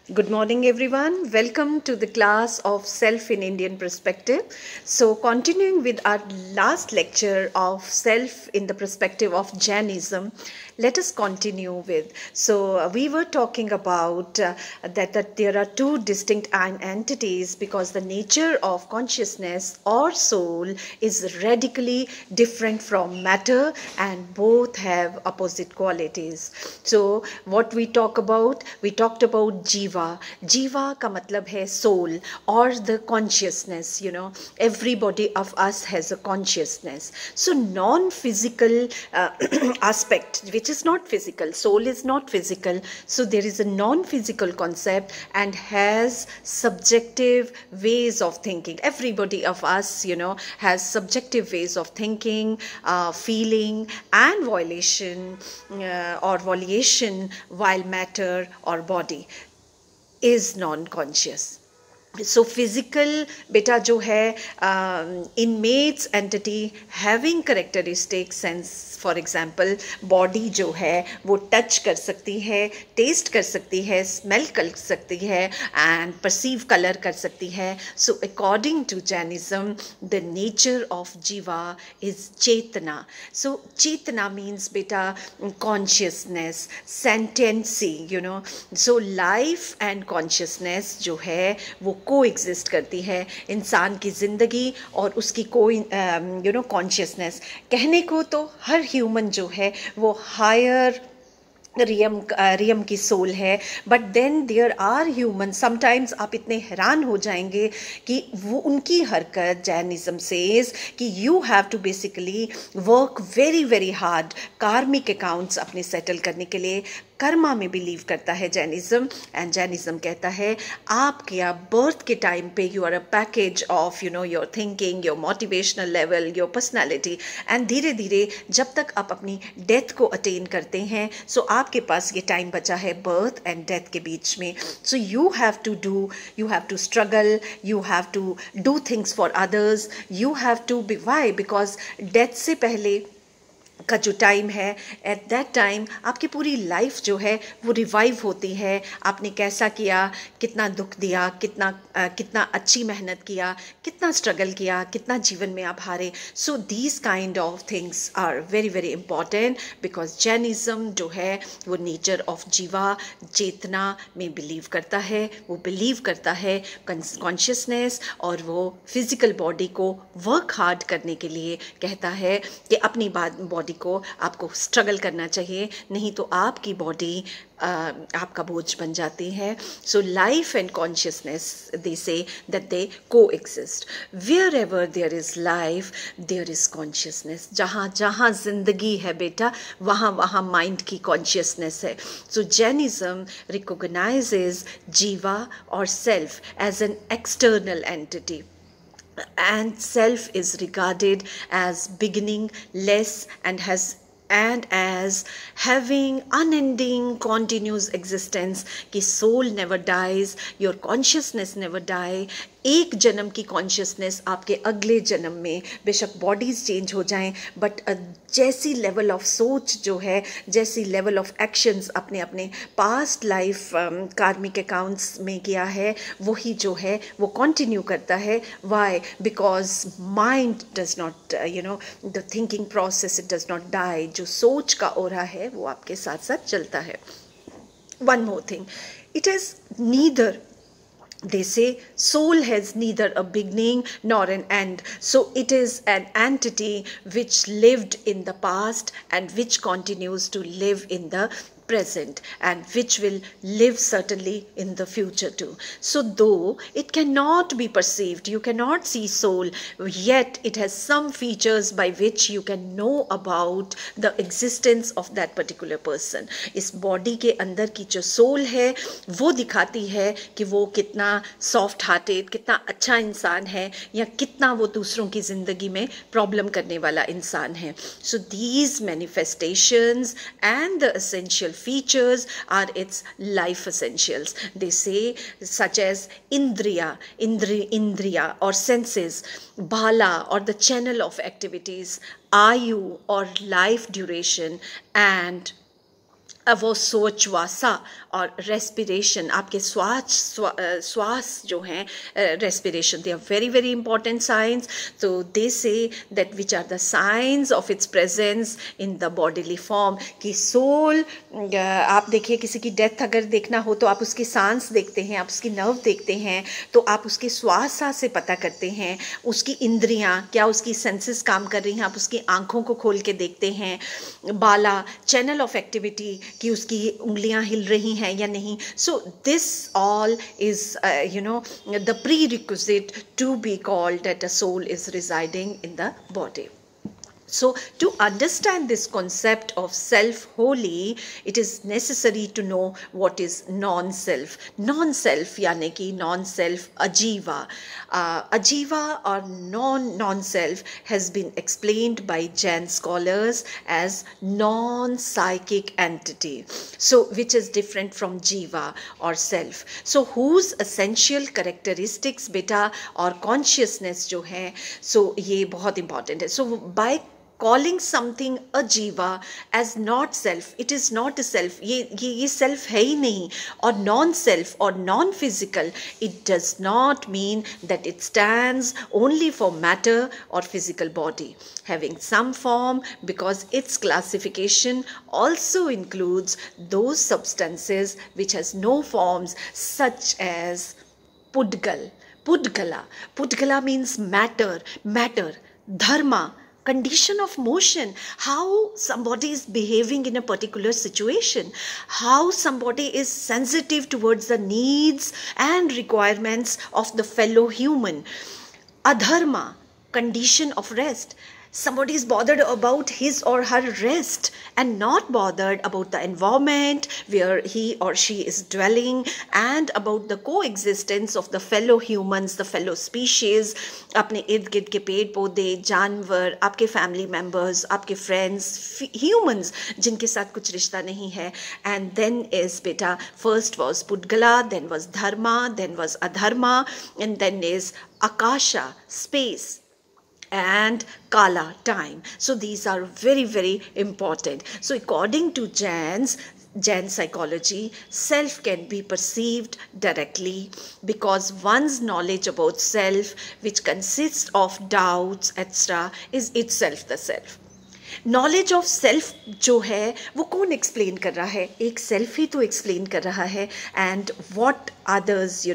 Good morning, everyone. Welcome to the class of Self in Indian Perspective. So, continuing with our last lecture of Self in the perspective of Jainism, let us continue with. So, we were talking about that there are two distinct entities because the nature of consciousness or soul is radically different from matter and both have opposite qualities. So, what we talked about जीवा जीवा का मतलब है soul or the consciousness. Everybody of us has a consciousness. So non-physical aspect, which is not physical, soul is not physical, so there is a non-physical concept and has subjective ways of thinking. Everybody of us has subjective ways of thinking, feeling and or volition, while matter or body is non-conscious. So physical beta जो है inmates entity having characteristics sense, for example body जो है वो touch कर सकती है, test कर सकती है, स्मेल कर सकती है एंड परसीव कलर कर सकती है. So according to Jainism the nature of jiva is chetana. So chetana means बेटा consciousness, sentience, so life and consciousness जो है वो को एग्जिस्ट करती है. इंसान की ज़िंदगी और उसकी कोई कॉन्शियसनेस. कहने को तो हर ह्यूमन जो है वो हायर रियम की सोल है, but then there are human. Sometimes आप इतने हैरान हो जाएंगे कि वो उनकी हरकत Jainism says that you have to basically work very very hard karmic accounts अपने सेटल करने के लिए. कर्मा में बिलीव करता है जैनिज्म, एंड जैनिज्म कहता है आपके बर्थ के टाइम पे you are a package of your thinking, your motivational level, your personality, and धीरे धीरे जब तक आप अपनी डेथ को अटेन करते हैं सो आपके पास ये टाइम बचा है बर्थ एंड डेथ के बीच में. So you have to struggle, you have to do things for others, you have to be why because death से पहले का जो टाइम है एट दैट टाइम आपकी पूरी लाइफ जो है वो रिवाइव होती है. आपने कैसा किया, कितना दुख दिया, कितना अच्छी मेहनत किया, कितना स्ट्रगल किया, कितना जीवन में आप हारे. So these kind of things are very very important because Jainism जो है वो नेचर ऑफ जीवा, चेतना में बिलीव करता है. वो बिलीव करता है कॉन्शियसनेस, और वो फिजिकल बॉडी को वर्क हार्ड करने के लिए कहता है कि अपनी बॉडी को आपको स्ट्रगल करना चाहिए, नहीं तो आपकी बॉडी आपका बोझ बन जाती है. So life and consciousness they say that they coexist. Wherever there is life there is consciousness. जहाँ जहाँ जिंदगी है बेटा वहाँ वहाँ माइंड की कॉन्शियसनेस है. सो जैनिज्म रिकॉग्नाइजेज जीवा और self as an external entity, and self is regarded as beginning less and as having unending continuous existence. कि soul never dies, your consciousness never die. एक जन्म की कॉन्शियसनेस आपके अगले जन्म में बेशक बॉडीज़ चेंज हो जाएं, बट जैसी लेवल ऑफ सोच जो है, जैसी लेवल ऑफ एक्शंस अपने अपने पास्ट लाइफ कार्मिक अकाउंट्स में किया है, वही जो है वो कंटिन्यू करता है. Why? Because mind does not the thinking process, it does not die. जो सोच का ओरा है वो आपके साथ साथ चलता है. One more thing, it is neither, they say soul has neither a beginning nor an end. So it is an entity which lived in the past and which continues to live in the present and which will live certainly in the future too. So though it cannot be perceived, you cannot see soul, yet it has some features by which you can know about the existence of that particular person. इस body के अंदर की जो soul है वो दिखाती है कि वो कितना सॉफ्ट हार्टेड, कितना अच्छा इंसान है, या कितना वो दूसरों की ज़िंदगी में प्रॉब्लम करने वाला इंसान है. So these manifestations and the essential features are its life essentials. They say such as indriya or senses, bhala or the channel of activities, ayu or life duration, and avosvasa और respiration, आपके श्वास जो हैं, respiration, they are very very important science. तो they say that which are the science of its presence in the bodily form. कि soul, आप देखिए किसी की डेथ अगर देखना हो तो आप उसकी सांस देखते हैं, आप उसकी नर्व देखते हैं, तो आप उसके श्वास से पता करते हैं. उसकी इंद्रियां, क्या उसकी सेंसेस काम कर रही हैं, आप उसकी आंखों को खोल के देखते हैं. बाला, चैनल ऑफ एक्टिविटी, कि उसकी उंगलियां हिल रही हैं या नहीं. So this all is the prerequisite to be called that a soul is residing in the body. So to understand this concept of self wholly, it is necessary to know what is non-self. Non-self यानी कि non-self, ajiva. Ajiva or non-self has been explained by Jain scholars as non-psychic entity. So which is different from jiva or self. So whose essential characteristics beta और consciousness जो है, so ये बहुत important है. So by calling something a jiva as not self, it is not a self, ये self है ही नहीं. और non self or non physical, it does not mean that it stands only for matter or physical body having some form, because its classification also includes those substances which has no forms, such as Pudgala means matter, dharma, condition of motion, how somebody is behaving in a particular situation, how somebody is sensitive towards the needs and requirements of the fellow human. Adharma, condition of rest. Somebody is bothered about his or her rest and not bothered about the environment where he or she is dwelling and about the coexistence of the fellow humans, the fellow species. अपने इर्द गिर्द के पेड़ पौधे, जानवर, आपके family members, आपके friends, humans जिनके साथ कुछ रिश्ता नहीं है. And then is beta, first was Pudgala, then was Dharma, then was Adharma, and then is Akasha, space, and Kala, time. So these are very very important. So according to Jain psychology, self can be perceived directly because one's knowledge about self, which consists of doubts etc., is itself the self. Knowledge of self जो है वो कौन explain कर रहा है? एक self ही तो explain कर रहा है. And what others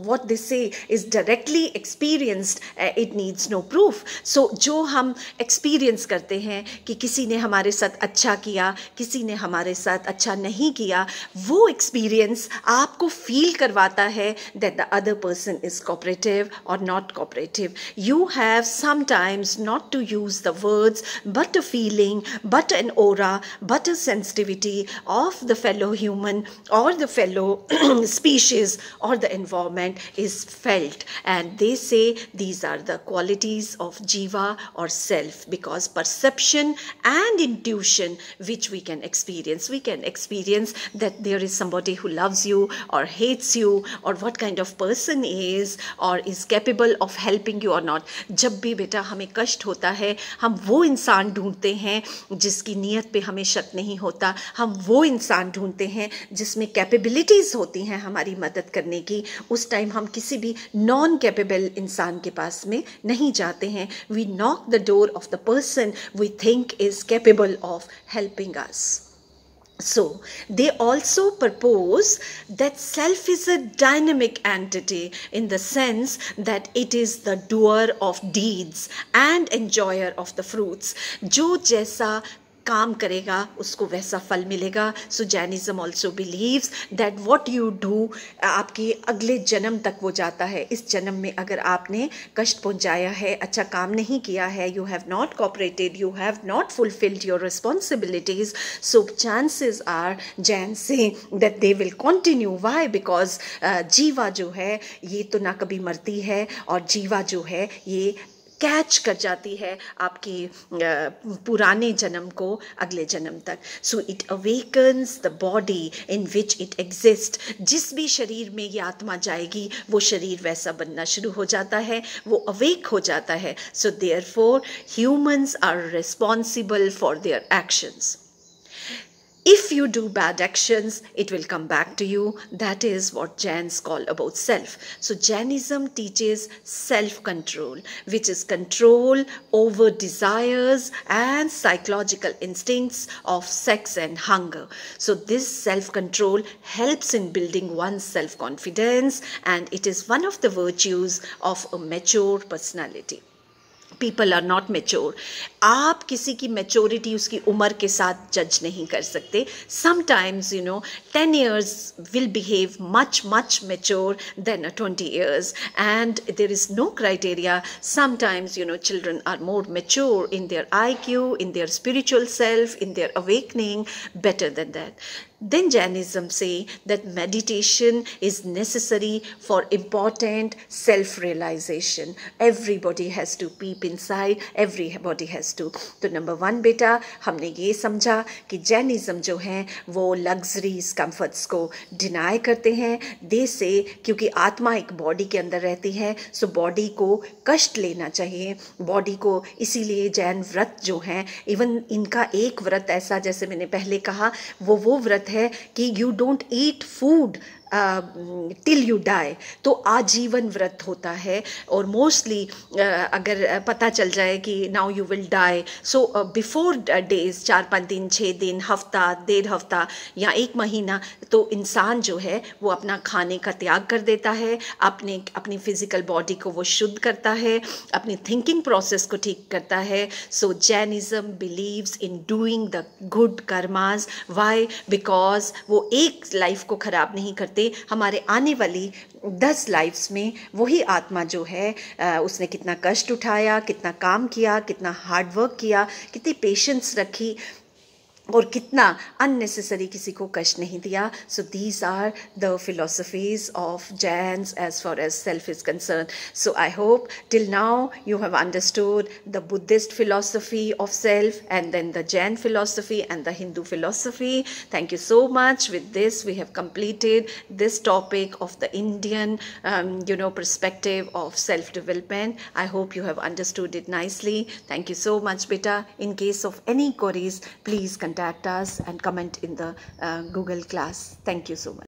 what they say is directly experienced, it needs no proof. So जो हम experience करते हैं कि किसी ने हमारे साथ अच्छा किया, किसी ने हमारे साथ अच्छा नहीं किया, वो experience आपको feel करवाता है that the other person is cooperative or not cooperative. You have sometimes not to use the words, but a feeling, but an aura, but a sensitivity of the fellow human or the fellow species or the environment is felt, and they say these are the qualities of jiva or self, because perception and intuition which we can experience that there is somebody who loves you or hates you, or what kind of person is or is capable of helping you or not. जब भी बेटा हमें कष्ट होता है, हम वो इंसान ढूंढते हैं जिसकी नीयत पे हमें शक नहीं होता. हम वो इंसान ढूंढते हैं जिसमें कैपेबिलिटीज होती हैं हमारी मदद करने की. उस टाइम हम किसी भी नॉन कैपेबल इंसान के पास में नहीं जाते हैं. We knock the door of the person we think is capable of helping us. So they also propose that self is a dynamic entity in the sense that it is the doer of deeds and enjoyer of the fruits. जो जैसा काम करेगा उसको वैसा फल मिलेगा. So Jainism also believes that what you do आपके अगले जन्म तक वो जाता है. इस जन्म में अगर आपने कष्ट पहुंचाया है, अच्छा काम नहीं किया है, you have not cooperated, you have not fulfilled your responsibilities, so chances are जैन से that they will continue. Why? Because जीवा जो है ये तो ना कभी मरती है, और जीवा जो है ये कैच कर जाती है आपकी पुराने जन्म को अगले जन्म तक. So it awakens the body in which it exist. जिस भी शरीर में ये आत्मा जाएगी वो शरीर वैसा बनना शुरू हो जाता है, वो अवेक हो जाता है. So therefore humans are responsible for their actions. If you do bad actions, it will come back to you. That is what Jains call about self. So Jainism teaches self-control, which is control over desires and psychological instincts of sex and hunger. So this self-control helps in building one's self-confidence, and it is one of the virtues of a mature personality. People are not mature. आप किसी की maturity उसकी उम्र के साथ जज नहीं कर सकते. Sometimes 10 years will behave much mature than a 20 years, and there is no criteria. Sometimes children are more mature in their IQ, in their spiritual self, in their awakening, better than that. Then Jainism say that meditation is necessary for important self-realization. Everybody has to peep inside, everybody has to. तो number 1 बेटा, हमने ये समझा कि Jainism जो है वो luxuries comforts को डिनाई करते हैं. दे से क्योंकि आत्मा एक बॉडी के अंदर रहती है, सो बॉडी को कष्ट लेना चाहिए बॉडी को. इसीलिए जैन व्रत जो हैं, इवन इनका एक व्रत ऐसा, जैसे मैंने पहले कहा, वो व्रत है कि you don't eat food till you die. तो आजीवन व्रत होता है. और मोस्टली अगर पता चल जाए कि now you will die, so before days, 4-5 दिन, 6 दिन, हफ्ता, 1.5 हफ्ता या 1 महीना, तो इंसान जो है वो अपना खाने का त्याग कर देता है, अपनी फिजिकल बॉडी को वो शुद्ध करता है, अपनी थिंकिंग प्रोसेस को ठीक करता है. So Jainism believes in doing the good karmas. Why? Because वो एक लाइफ को ख़राब नहीं करते, हमारे आने वाली 10 लाइफ्स में वही आत्मा जो है उसने कितना कष्ट उठाया, कितना काम किया, कितना हार्ड वर्क किया, कितनी पेशेंस रखी और कितना अननेसेसरी किसी को कष्ट नहीं दिया. So these are the philosophies of Jains as far as self is concern. So I hope till now you have understood the Buddhist philosophy of self, and then the Jain philosophy and the Hindu philosophy. Thank you so much. With this, we have completed this topic of the Indian, perspective of self-development. I hope you have understood it nicely. Thank you so much, beta. In case of any queries, please contact us and comment in the Google class. Thank you so much.